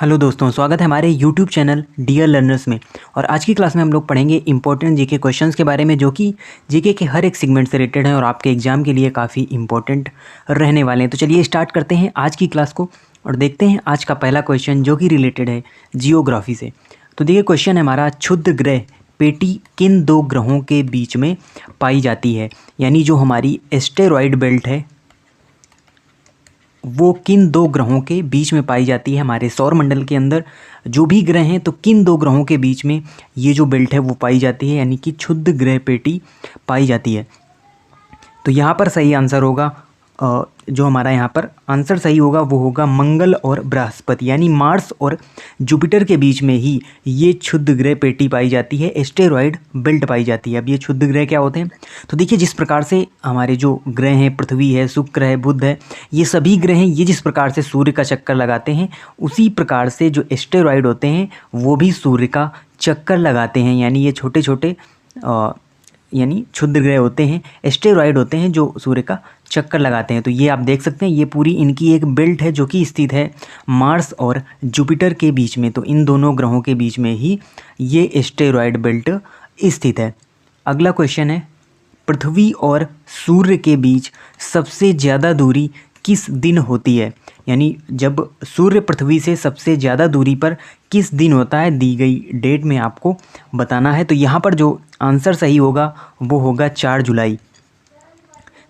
Hello दोस्तों, स्वागत है हमारे यूट्यूब चैनल डियर लर्नर्स में। और आज की क्लास में हम लोग पढ़ेंगे इंपॉर्टेंट जीके क्वेश्चंस के बारे में, जो कि जीके के हर एक सेगमेंट से रिलेटेड हैं और आपके एग्जाम के लिए काफ़ी इंपॉर्टेंट रहने वाले हैं। तो चलिए स्टार्ट करते हैं आज की क्लास को और देखते हैं आज का पहला क्वेश्चन, जो कि रिलेटेड है जियोग्राफी से। तो देखिए क्वेश्चन है हमारा, क्षुद्र ग्रह पेटी किन दो ग्रहों के बीच में पाई जाती है? यानी जो हमारी एस्टेरॉयड बेल्ट है वो किन दो ग्रहों के बीच में पाई जाती है? हमारे सौर मंडल के अंदर जो भी ग्रह हैं, तो किन दो ग्रहों के बीच में ये जो बेल्ट है वो पाई जाती है, यानी कि क्षुद्र ग्रह पेटी पाई जाती है। तो यहाँ पर सही आंसर होगा, जो हमारा यहाँ पर आंसर सही होगा वो होगा मंगल और बृहस्पति, यानी मार्स और जुपिटर के बीच में ही ये क्षुद्र ग्रह पेटी पाई जाती है, एस्टेरॉयड बेल्ट पाई जाती है। अब ये क्षुद्र ग्रह क्या होते हैं? तो देखिए, जिस प्रकार से हमारे जो ग्रह हैं, पृथ्वी है, शुक्र है, बुध है, ये सभी ग्रह हैं, ये जिस प्रकार से सूर्य का चक्कर लगाते हैं, उसी प्रकार से जो एस्टेरॉयड होते हैं वो भी सूर्य का चक्कर लगाते हैं। यानी ये छोटे छोटे यानी क्षुद्र ग्रह होते हैं, एस्टेरॉयड होते हैं जो सूर्य का चक्कर लगाते हैं। तो ये आप देख सकते हैं, ये पूरी इनकी एक बेल्ट है जो कि स्थित है मार्स और जुपिटर के बीच में। तो इन दोनों ग्रहों के बीच में ही ये एस्टेरॉयड बेल्ट स्थित है। अगला क्वेश्चन है, पृथ्वी और सूर्य के बीच सबसे ज़्यादा दूरी किस दिन होती है? यानी जब सूर्य पृथ्वी से सबसे ज़्यादा दूरी पर किस दिन होता है, दी गई डेट में आपको बताना है। तो यहाँ पर जो आंसर सही होगा वो होगा 4 जुलाई।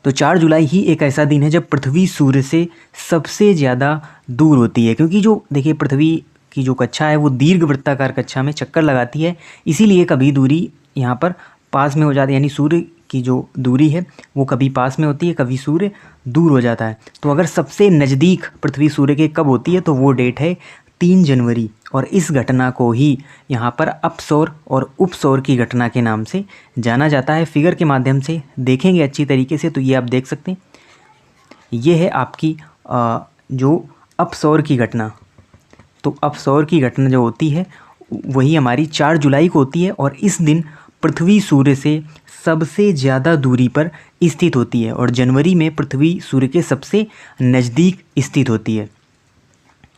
तो 4 जुलाई ही एक ऐसा दिन है जब पृथ्वी सूर्य से सबसे ज़्यादा दूर होती है, क्योंकि जो देखिए पृथ्वी की जो कक्षा है वो दीर्घ वृत्ताकार कक्षा में चक्कर लगाती है, इसीलिए कभी दूरी यहाँ पर पास में हो जाती है, यानी सूर्य की जो दूरी है वो कभी पास में होती है, कभी सूर्य दूर हो जाता है। तो अगर सबसे नज़दीक पृथ्वी सूर्य के कब होती है, तो वो डेट है 3 जनवरी। और इस घटना को ही यहाँ पर अपसौर और उपसौर की घटना के नाम से जाना जाता है। फिगर के माध्यम से देखेंगे अच्छी तरीके से, तो ये आप देख सकते हैं, ये है आपकी जो अपसौर की घटना। तो अपसौर की घटना जो होती है वही हमारी 4 जुलाई को होती है, और इस दिन पृथ्वी सूर्य से सबसे ज़्यादा दूरी पर स्थित होती है, और जनवरी में पृथ्वी सूर्य के सबसे नज़दीक स्थित होती है।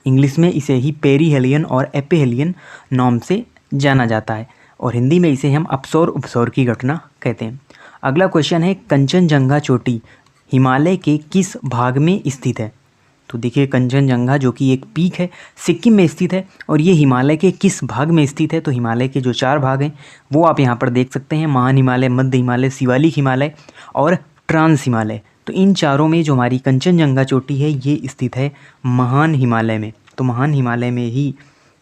इंग्लिश में इसे ही पेरीहेलियन और एपिहेलियन नाम से जाना जाता है, और हिंदी में इसे हम अपसौर उपसौर की घटना कहते हैं। अगला क्वेश्चन है, कंचनजंगा चोटी हिमालय के किस भाग में स्थित है? तो देखिए, कंचनजंगा जो कि एक पीक है, सिक्किम में स्थित है, और ये हिमालय के किस भाग में स्थित है? तो हिमालय के जो 4 भाग हैं वो आप यहाँ पर देख सकते हैं, महान हिमालय, मध्य हिमालय, शिवालिक हिमालय और ट्रांस हिमालय। तो इन चारों में जो हमारी कंचनजंगा चोटी है ये स्थित है महान हिमालय में। तो महान हिमालय में ही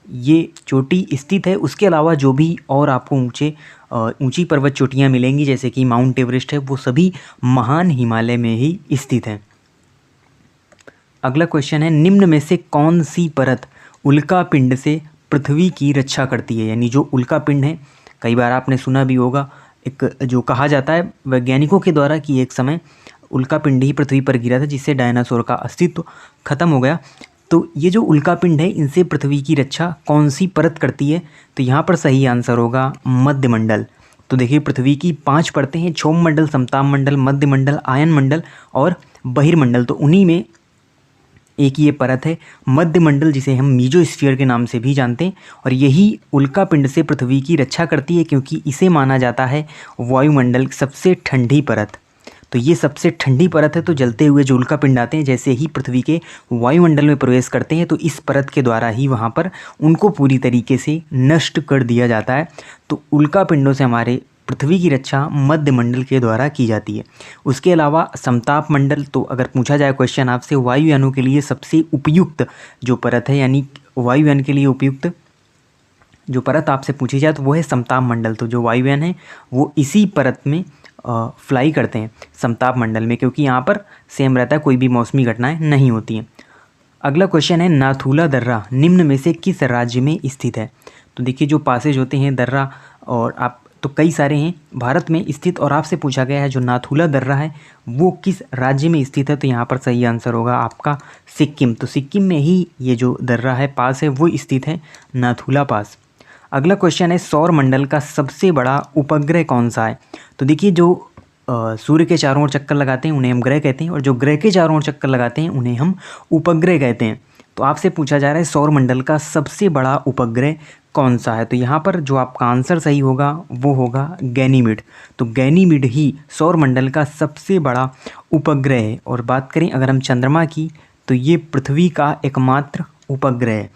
ये चोटी स्थित है। उसके अलावा जो भी और आपको ऊंची पर्वत चोटियाँ मिलेंगी, जैसे कि माउंट एवरेस्ट है, वो सभी महान हिमालय में ही स्थित हैं। अगला क्वेश्चन है, निम्न में से कौन सी परत उल्का पिंड से पृथ्वी की रक्षा करती है? यानी जो उल्का पिंड है, कई बार आपने सुना भी होगा, एक जो कहा जाता है वैज्ञानिकों के द्वारा कि एक समय उल्का पिंड ही पृथ्वी पर गिरा था, जिससे डायनासोर का अस्तित्व खत्म हो गया। तो ये जो उल्का पिंड है, इनसे पृथ्वी की रक्षा कौन सी परत करती है? तो यहाँ पर सही आंसर होगा मध्यमंडल। तो देखिए, पृथ्वी की 5 परतें हैं, क्षोभ मंडल, समताप मंडल, मध्यमंडल, आयन मंडल और बहिर्मंडल। तो उन्हीं में एक ये परत है मध्यमंडल, जिसे हम मीजोस्फीयर के नाम से भी जानते हैं, और यही उल्का पिंड से पृथ्वी की रक्षा करती है, क्योंकि इसे माना जाता है वायुमंडल की सबसे ठंडी परत। तो ये सबसे ठंडी परत है। तो जलते हुए जो उल्का पिंड आते हैं, जैसे ही पृथ्वी के वायुमंडल में प्रवेश करते हैं, तो इस परत के द्वारा ही वहाँ पर उनको पूरी तरीके से नष्ट कर दिया जाता है। तो उल्का पिंडों से हमारे पृथ्वी की रक्षा मध्यमंडल के द्वारा की जाती है। उसके अलावा समताप मंडल, तो अगर पूछा जाए क्वेश्चन आपसे, वायुयानों के लिए सबसे उपयुक्त जो परत है, यानी वायुयान के लिए उपयुक्त जो परत आपसे पूछी जाए, तो वो है समताप मंडल। तो जो वायुयान है वो इसी परत में फ्लाई करते हैं, समताप मंडल में, क्योंकि यहाँ पर सेम रहता है, कोई भी मौसमी घटनाएं नहीं होती हैं। अगला क्वेश्चन है, नाथुला दर्रा निम्न में से किस राज्य में स्थित है? तो देखिए, जो पासेज होते हैं दर्रा, और आप तो कई सारे हैं भारत में स्थित, और आपसे पूछा गया है जो नाथुला दर्रा है वो किस राज्य में स्थित है? तो यहाँ पर सही आंसर होगा आपका सिक्किम। तो सिक्किम में ही ये जो दर्रा है, पास है, वो स्थित है, नाथुला पास। अगला क्वेश्चन है, सौर मंडल का सबसे बड़ा उपग्रह कौन सा है? तो देखिए, जो सूर्य के चारों ओर चक्कर लगाते हैं उन्हें हम ग्रह कहते हैं, और जो ग्रह के चारों ओर चक्कर लगाते हैं उन्हें हम उपग्रह कहते हैं। तो आपसे पूछा जा रहा है सौरमंडल का सबसे बड़ा उपग्रह कौन सा है। तो यहाँ पर जो आपका आंसर सही होगा वो होगा गैनीमीड। तो गैनीमीड ही सौरमंडल का सबसे बड़ा उपग्रह है। और बात करें अगर हम चंद्रमा की, तो ये पृथ्वी का एकमात्र उपग्रह है।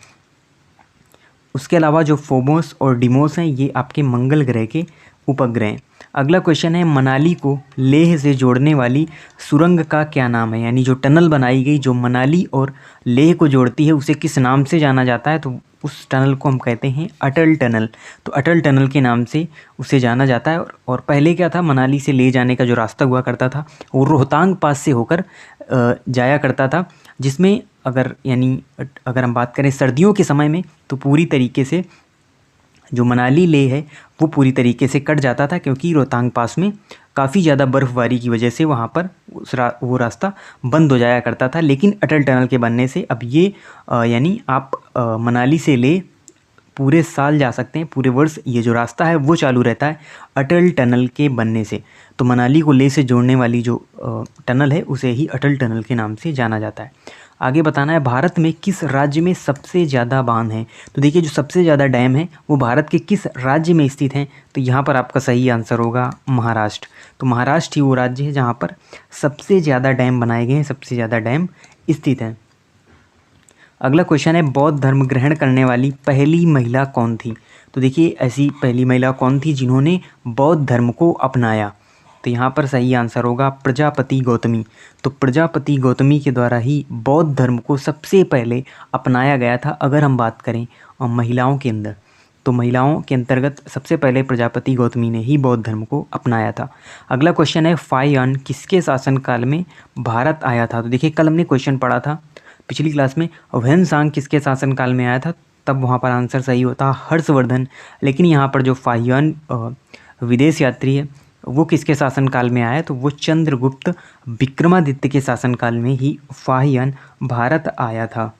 उसके अलावा जो फोबोस और डिमोस हैं ये आपके मंगल ग्रह के उपग्रह हैं। अगला क्वेश्चन है मनाली को लेह से जोड़ने वाली सुरंग का क्या नाम है। यानी जो टनल बनाई गई जो मनाली और लेह को जोड़ती है उसे किस नाम से जाना जाता है। तो उस टनल को हम कहते हैं अटल टनल। तो अटल टनल के नाम से उसे जाना जाता है। और पहले क्या था, मनाली से लेह जाने का जो रास्ता हुआ करता था वो रोहतांग पास से होकर जाया करता था, जिसमें अगर हम बात करें सर्दियों के समय में तो पूरी तरीके से जो मनाली लेह है वो पूरी तरीके से कट जाता था, क्योंकि रोहतांग पास में काफ़ी ज़्यादा बर्फ़बारी की वजह से वहाँ पर वो रास्ता बंद हो जाया करता था। लेकिन अटल टनल के बनने से अब ये यानी आप मनाली से लेह पूरे साल जा सकते हैं, पूरे वर्ष ये जो रास्ता है वो चालू रहता है अटल टनल के बनने से। तो मनाली को लेह से जोड़ने वाली जो टनल है उसे ही अटल टनल के नाम से जाना जाता है। आगे बताना है भारत में किस राज्य में सबसे ज़्यादा बांध हैं। तो देखिए जो सबसे ज़्यादा डैम है वो भारत के किस राज्य में स्थित हैं। तो यहाँ पर आपका सही आंसर होगा महाराष्ट्र। तो महाराष्ट्र ही वो राज्य है जहाँ पर सबसे ज़्यादा डैम बनाए गए हैं, सबसे ज़्यादा डैम स्थित हैं। अगला क्वेश्चन है बौद्ध धर्म ग्रहण करने वाली पहली महिला कौन थी। तो देखिए ऐसी पहली महिला कौन थी जिन्होंने बौद्ध धर्म को अपनाया। तो यहाँ पर सही आंसर होगा प्रजापति गौतमी। तो प्रजापति गौतमी के द्वारा ही बौद्ध धर्म को सबसे पहले अपनाया गया था। अगर हम बात करें महिलाओं के अंदर, तो महिलाओं के अंतर्गत सबसे पहले प्रजापति गौतमी ने ही बौद्ध धर्म को अपनाया था। अगला क्वेश्चन है फाहियान किसके शासनकाल में भारत आया था। तो देखिए कल हमने क्वेश्चन पढ़ा था पिछली क्लास में, ह्वेनसांग किसके शासनकाल में आया था, तब वहाँ पर आंसर सही होता हर्षवर्धन। लेकिन यहाँ पर जो फाहियान विदेश यात्री है वो किसके शासनकाल में आया, तो वो चंद्रगुप्त विक्रमादित्य के शासनकाल में ही फाहियान भारत आया था।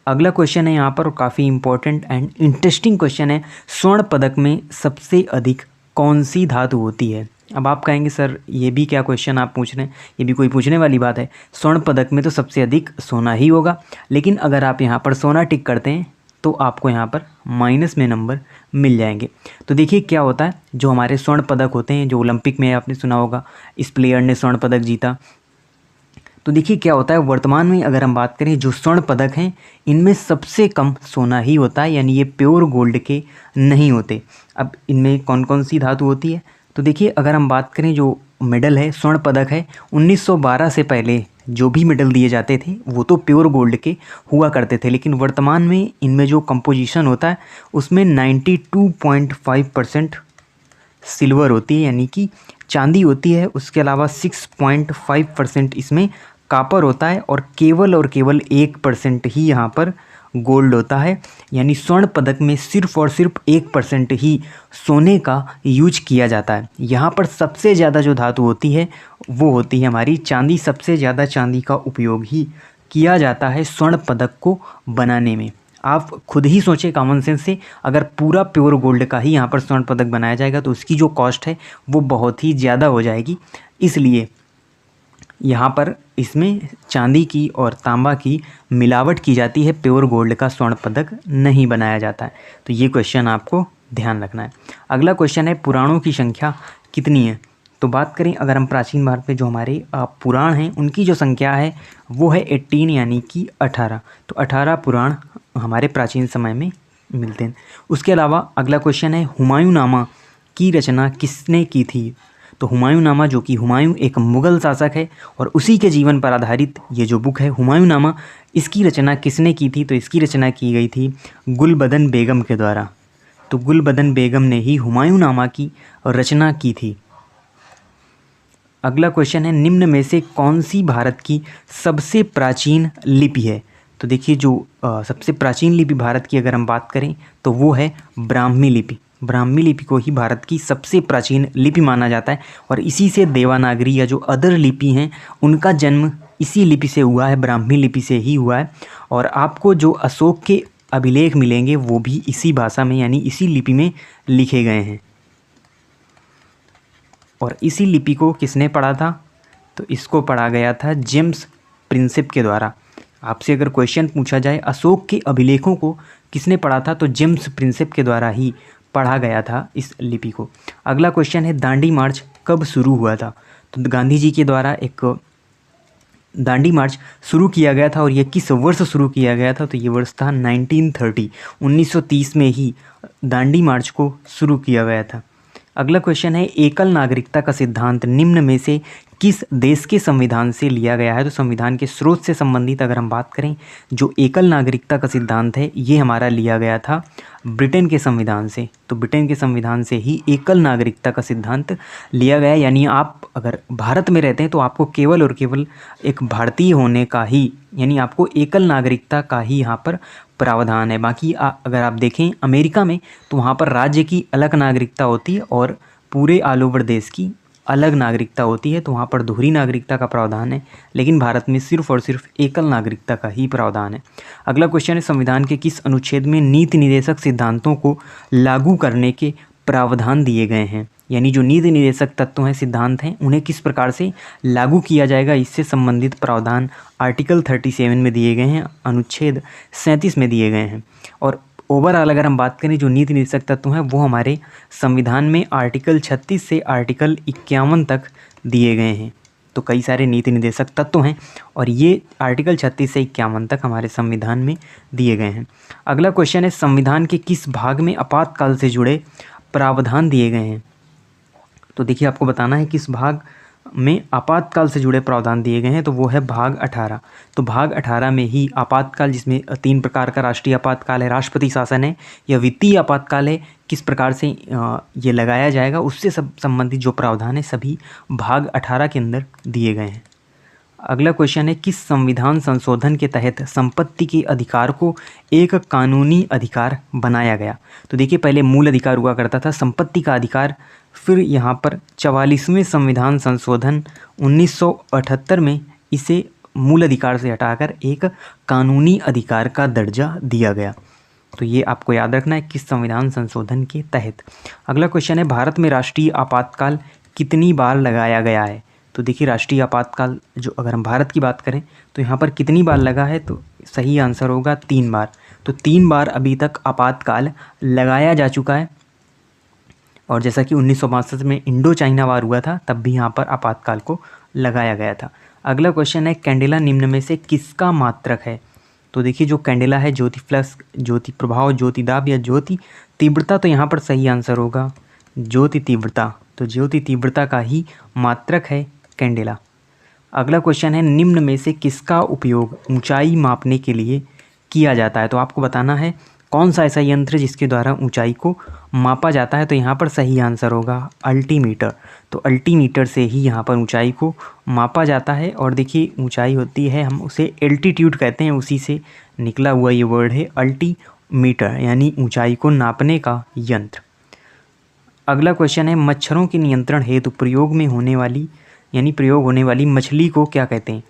अगला क्वेश्चन है यहाँ पर काफ़ी इंपॉर्टेंट एंड इंटरेस्टिंग क्वेश्चन है, स्वर्ण पदक में सबसे अधिक कौन सी धातु होती है। अब आप कहेंगे सर ये भी क्या क्वेश्चन आप पूछ रहे हैं, ये भी कोई पूछने वाली बात है। स्वर्ण पदक में तो सबसे अधिक सोना ही होगा, लेकिन अगर आप यहाँ पर सोना टिक करते हैं तो आपको यहाँ पर माइनस में नंबर मिल जाएंगे। तो देखिए क्या होता है, जो हमारे स्वर्ण पदक होते हैं, जो ओलंपिक में आपने सुना होगा इस प्लेयर ने स्वर्ण पदक जीता। तो देखिए क्या होता है, वर्तमान में अगर हम बात करें जो स्वर्ण पदक हैं इनमें सबसे कम सोना ही होता है, यानी ये प्योर गोल्ड के नहीं होते। अब इनमें कौन कौन सी धातु होती है, तो देखिए अगर हम बात करें जो मेडल है, स्वर्ण पदक है, 1912 से पहले जो भी मेडल दिए जाते थे वो तो प्योर गोल्ड के हुआ करते थे। लेकिन वर्तमान में इनमें जो कंपोजिशन होता है उसमें 92.5% सिल्वर होती है, यानी कि चांदी होती है। उसके अलावा 6.5% इसमें कापर होता है और केवल 1% ही यहाँ पर गोल्ड होता है। यानी स्वर्ण पदक में सिर्फ और सिर्फ 1% ही सोने का यूज किया जाता है। यहाँ पर सबसे ज़्यादा जो धातु होती है वो होती है हमारी चांदी। सबसे ज़्यादा चांदी का उपयोग ही किया जाता है स्वर्ण पदक को बनाने में। आप खुद ही सोचें कॉमन सेंस से, अगर पूरा प्योर गोल्ड का ही यहाँ पर स्वर्ण पदक बनाया जाएगा तो उसकी जो कॉस्ट है वो बहुत ही ज़्यादा हो जाएगी। इसलिए यहाँ पर इसमें चांदी की और तांबा की मिलावट की जाती है, प्योर गोल्ड का स्वर्ण पदक नहीं बनाया जाता है। तो ये क्वेश्चन आपको ध्यान रखना है। अगला क्वेश्चन है पुराणों की संख्या कितनी है। तो बात करें अगर हम प्राचीन भारत में जो हमारे पुराण हैं उनकी जो संख्या है वो है 18 यानी कि 18। तो 18 पुराण हमारे प्राचीन समय में मिलते हैं। उसके अलावा अगला क्वेश्चन है हुमायूंनामा की रचना किसने की थी। तो हुमायूंनामा, जो कि हुमायूं एक मुग़ल शासक है और उसी के जीवन पर आधारित ये जो बुक है हुमायूंनामा, इसकी रचना किसने की थी। तो इसकी रचना की गई थी गुलबदन बेगम के द्वारा। तो गुलबदन बेगम ने ही हुमायूंनामा की रचना की थी। अगला क्वेश्चन है निम्न में से कौन सी भारत की सबसे प्राचीन लिपि है। तो देखिए जो सबसे प्राचीन लिपि भारत की अगर हम बात करें तो वो है ब्राह्मी लिपि। ब्राह्मी लिपि को ही भारत की सबसे प्राचीन लिपि माना जाता है और इसी से देवनागरी या जो अदर लिपि हैं उनका जन्म इसी लिपि से हुआ है, ब्राह्मी लिपि से ही हुआ है। और आपको जो अशोक के अभिलेख मिलेंगे वो भी इसी भाषा में यानी इसी लिपि में लिखे गए हैं। और इसी लिपि को किसने पढ़ा था, तो इसको पढ़ा गया था जेम्स प्रिंसेप के द्वारा। आपसे अगर क्वेश्चन पूछा जाए अशोक के अभिलेखों को किसने पढ़ा था, तो जेम्स प्रिंसेप के द्वारा ही पढ़ा गया था इस लिपि को। अगला क्वेश्चन है दांडी मार्च कब शुरू हुआ था, तो गांधी जी के द्वारा एक दांडी मार्च शुरू किया गया था और ये किस वर्ष शुरू किया गया था, तो ये वर्ष था 1930, 1930 में ही दांडी मार्च को शुरू किया गया था। अगला क्वेश्चन है एकल नागरिकता का सिद्धांत निम्न में से किस देश के संविधान से लिया गया है, तो संविधान के स्रोत से संबंधित अगर हम बात करें, जो एकल नागरिकता का सिद्धांत है ये हमारा लिया गया था ब्रिटेन के संविधान से। तो ब्रिटेन के संविधान से ही एकल नागरिकता का सिद्धांत लिया गया, यानी आप अगर भारत में रहते हैं तो आपको केवल और केवल एक भारतीय होने का ही, यानी आपको एकल नागरिकता का ही यहाँ पर प्रावधान है। बाकी अगर आप देखें अमेरिका में तो वहाँ पर राज्य की अलग नागरिकता होती है और पूरे ऑल ओवर देश की अलग नागरिकता होती है, तो वहाँ पर दोहरी नागरिकता का प्रावधान है, लेकिन भारत में सिर्फ और सिर्फ एकल नागरिकता का ही प्रावधान है। अगला क्वेश्चन है संविधान के किस अनुच्छेद में नीति निर्देशक सिद्धांतों को लागू करने के प्रावधान दिए गए हैं, यानी जो नीति निर्देशक तत्व हैं, सिद्धांत हैं, उन्हें किस प्रकार से लागू किया जाएगा, इससे संबंधित प्रावधान आर्टिकल 37 में दिए गए हैं, अनुच्छेद 37 में दिए गए हैं। और ओवरऑल अगर हम बात करें जो नीति निर्देशक तत्व हैं वो हमारे संविधान में आर्टिकल 36 से आर्टिकल 51 तक दिए गए हैं। तो कई सारे नीति निर्देशक तत्व हैं और ये आर्टिकल 36 से 51 तक हमारे संविधान में दिए गए हैं। अगला क्वेश्चन है संविधान के किस भाग में आपातकाल से जुड़े प्रावधान दिए गए हैं, तो देखिए आपको बताना है किस भाग में आपातकाल से जुड़े प्रावधान दिए गए हैं, तो वो है भाग 18। तो भाग 18 में ही आपातकाल, जिसमें 3 प्रकार का राष्ट्रीय आपातकाल है, राष्ट्रपति शासन है या वित्तीय आपातकाल है, किस प्रकार से ये लगाया जाएगा उससे संबंधित जो प्रावधान है सभी भाग 18 के अंदर दिए गए हैं। अगला क्वेश्चन है किस संविधान संशोधन के तहत संपत्ति के अधिकार को एक कानूनी अधिकार बनाया गया, तो देखिए पहले मूल अधिकार हुआ करता था संपत्ति का अधिकार, फिर यहाँ पर 44वें संविधान संशोधन 1978 में इसे मूल अधिकार से हटाकर एक कानूनी अधिकार का दर्जा दिया गया। तो ये आपको याद रखना है किस संविधान संशोधन के तहत। अगला क्वेश्चन है भारत में राष्ट्रीय आपातकाल कितनी बार लगाया गया है, तो देखिए राष्ट्रीय आपातकाल जो अगर हम भारत की बात करें तो यहाँ पर कितनी बार लगा है, तो सही आंसर होगा 3 बार। तो 3 बार अभी तक आपातकाल लगाया जा चुका है। और जैसा कि 1962 में इंडो चाइना वार हुआ था तब भी यहाँ पर आपातकाल को लगाया गया था। अगला क्वेश्चन है कैंडेला निम्न में से किसका मात्रक है, तो देखिए जो कैंडेला है ज्योति फ्लक्स, ज्योति प्रभाव, ज्योति दाब या ज्योति तीव्रता, तो यहाँ पर सही आंसर होगा ज्योति तीव्रता। तो ज्योति तीव्रता का ही मात्रक है कैंडेला। अगला क्वेश्चन है निम्न में से किसका उपयोग ऊंचाई मापने के लिए किया जाता है, तो आपको बताना है कौन सा ऐसा यंत्र जिसके द्वारा ऊंचाई को मापा जाता है, तो यहाँ पर सही आंसर होगा अल्टीमीटर। तो अल्टीमीटर से ही यहाँ पर ऊंचाई को मापा जाता है। और देखिए ऊंचाई होती है, हम उसे एल्टीट्यूड कहते हैं, उसी से निकला हुआ ये वर्ड है अल्टीमीटर, यानी ऊंचाई को नापने का यंत्र। अगला क्वेश्चन है मच्छरों के नियंत्रण हेतु प्रयोग होने वाली मछली को क्या कहते हैं,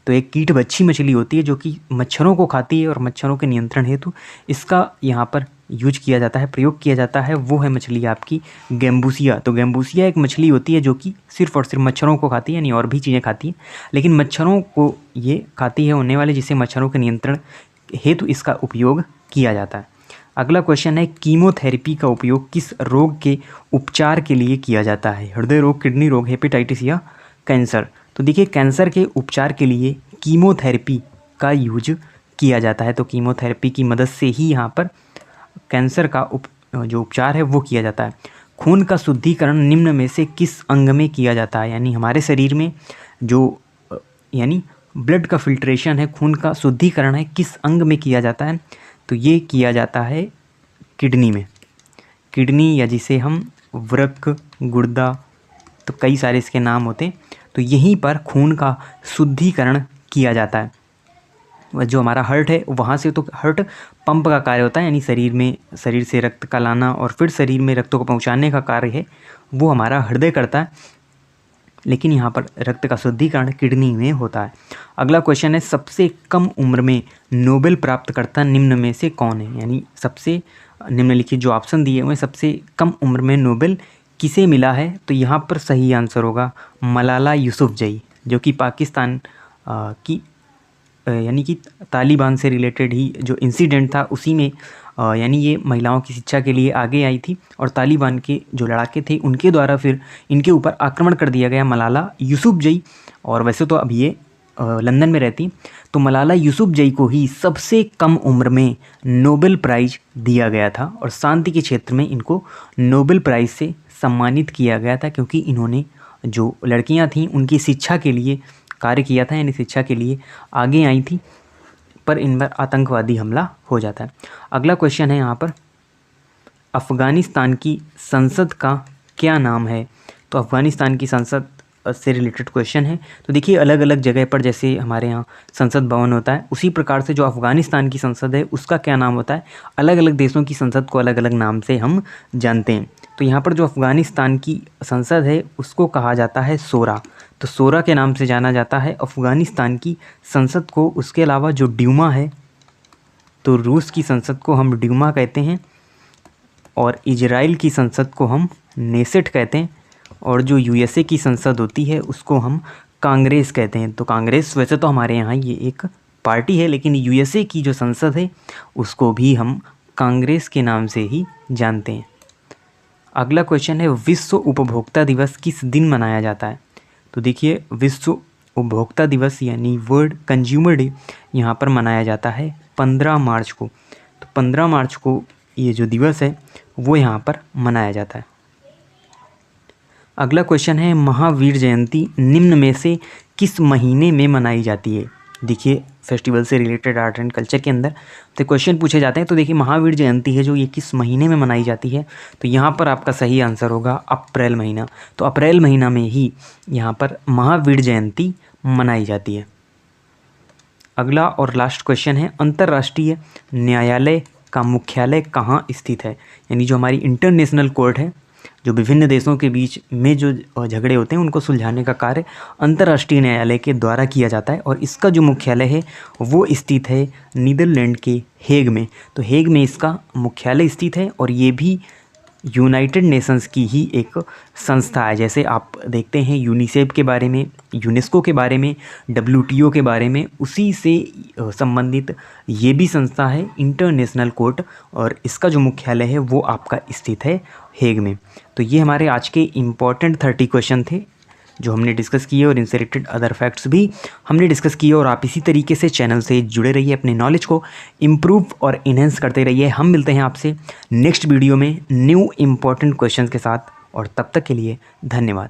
तो एक कीटभक्षी मछली होती है जो कि मच्छरों को खाती है और मच्छरों के नियंत्रण हेतु इसका यहाँ पर यूज किया जाता है, प्रयोग किया जाता है, वो है मछली आपकी गैम्बूसिया। तो गैम्बूसिया एक मछली होती है जो कि सिर्फ और सिर्फ मच्छरों को खाती है, यानी और भी चीज़ें खाती है, लेकिन मच्छरों को ये खाती है होने वाले, जिससे मच्छरों के नियंत्रण हेतु इसका उपयोग किया जाता है। अगला क्वेश्चन है कीमोथेरेपी का उपयोग किस रोग के उपचार के लिए किया जाता है, हृदय रोग, किडनी रोग, हेपेटाइटिस या कैंसर। तो देखिए कैंसर के उपचार के लिए कीमोथेरेपी का यूज किया जाता है। तो कीमोथेरेपी की मदद से ही यहाँ पर कैंसर का जो उपचार है वो किया जाता है। खून का शुद्धिकरण निम्न में से किस अंग में किया जाता है, यानी हमारे शरीर में जो यानी ब्लड का फिल्ट्रेशन है, खून का शुद्धिकरण है, किस अंग में किया जाता है, तो ये किया जाता है किडनी में। किडनी या जिसे हम वृक्क, गुर्दा, तो कई सारे इसके नाम होते हैं, तो यहीं पर खून का शुद्धिकरण किया जाता है। जो हमारा हार्ट है वहाँ से, तो हार्ट पंप का कार्य होता है, यानी शरीर से रक्त का लाना और फिर शरीर में रक्त को पहुँचाने का कार्य है वो हमारा हृदय करता है, लेकिन यहाँ पर रक्त का शुद्धिकरण किडनी में होता है। अगला क्वेश्चन है सबसे कम उम्र में नोबेल प्राप्तकर्ता निम्न में से कौन है, यानी सबसे निम्नलिखित जो ऑप्शन दिए हुए सबसे कम उम्र में नोबेल किसे मिला है, तो यहाँ पर सही आंसर होगा मलाला यूसुफजई, जो कि पाकिस्तान की यानी कि तालिबान से रिलेटेड ही जो इंसिडेंट था उसी में यानी ये महिलाओं की शिक्षा के लिए आगे आई थी और तालिबान के जो लड़ाके थे उनके द्वारा फिर इनके ऊपर आक्रमण कर दिया गया मलाला यूसुफजई। और वैसे तो अब ये लंदन में रहती, तो मलाला यूसुफजई को ही सबसे कम उम्र में नोबेल प्राइज़ दिया गया था और शांति के क्षेत्र में इनको नोबेल प्राइज़ से सम्मानित किया गया था, क्योंकि इन्होंने जो लड़कियां थीं उनकी शिक्षा के लिए कार्य किया था, यानी शिक्षा के लिए आगे आई थी, पर इन पर आतंकवादी हमला हो जाता है। अगला क्वेश्चन है यहाँ पर, अफ़गानिस्तान की संसद का क्या नाम है? तो अफ़गानिस्तान की संसद से रिलेटेड क्वेश्चन है। तो देखिए अलग अलग जगह पर जैसे हमारे यहाँ संसद भवन होता है, उसी प्रकार से जो अफ़गानिस्तान की संसद है उसका क्या नाम होता है? अलग अलग देशों की संसद को अलग अलग नाम से हम जानते हैं। तो यहाँ पर जो अफ़गानिस्तान की संसद है उसको कहा जाता है शोरा, तो शोरा के नाम से जाना जाता है अफ़गानिस्तान की संसद को। उसके अलावा जो ड्यूमा है, तो रूस की संसद को हम ड्यूमा कहते हैं और इजराइल की संसद को हम नेसेट कहते हैं और जो यूएसए की संसद होती है उसको हम कांग्रेस कहते हैं। तो कांग्रेस वैसे तो हमारे यहाँ ये एक पार्टी है, लेकिन यूएसए की जो संसद है उसको भी हम कांग्रेस के नाम से ही जानते हैं। अगला क्वेश्चन है, विश्व उपभोक्ता दिवस किस दिन मनाया जाता है? तो देखिए विश्व उपभोक्ता दिवस यानी वर्ल्ड कंज्यूमर डे यहाँ पर मनाया जाता है 15 मार्च को। तो 15 मार्च को ये जो दिवस है वो यहाँ पर मनाया जाता है। अगला क्वेश्चन है, महावीर जयंती निम्न में से किस महीने में मनाई जाती है? देखिए फेस्टिवल से रिलेटेड आर्ट एंड कल्चर के अंदर तो क्वेश्चन पूछे जाते हैं। तो देखिए महावीर जयंती है जो ये किस महीने में मनाई जाती है? तो यहाँ पर आपका सही आंसर होगा अप्रैल महीना। तो अप्रैल महीना में ही यहाँ पर महावीर जयंती मनाई जाती है। अगला और लास्ट क्वेश्चन है, अंतर्राष्ट्रीय न्यायालय का मुख्यालय कहाँ स्थित है? यानी जो हमारी इंटरनेशनल कोर्ट है, जो विभिन्न देशों के बीच में जो झगड़े होते हैं उनको सुलझाने का कार्य अंतर्राष्ट्रीय न्यायालय के द्वारा किया जाता है और इसका जो मुख्यालय है वो स्थित है नीदरलैंड के हेग में। तो हेग में इसका मुख्यालय स्थित है और ये भी यूनाइटेड नेशंस की ही एक संस्था है। जैसे आप देखते हैं यूनिसेफ के बारे में, यूनेस्को के बारे में, WTO के बारे में, उसी से संबंधित ये भी संस्था है इंटरनेशनल कोर्ट और इसका जो मुख्यालय है वो आपका स्थित है हेग में। तो ये हमारे आज के इम्पॉर्टेंट 30 क्वेश्चन थे जो हमने डिस्कस किए और इनसे रिलेटेड अदर फैक्ट्स भी हमने डिस्कस किए। और आप इसी तरीके से चैनल से जुड़े रहिए, अपने नॉलेज को इम्प्रूव और इन्हेंस करते रहिए। हम मिलते हैं आपसे नेक्स्ट वीडियो में न्यू इम्पॉर्टेंट क्वेश्चंस के साथ और तब तक के लिए धन्यवाद।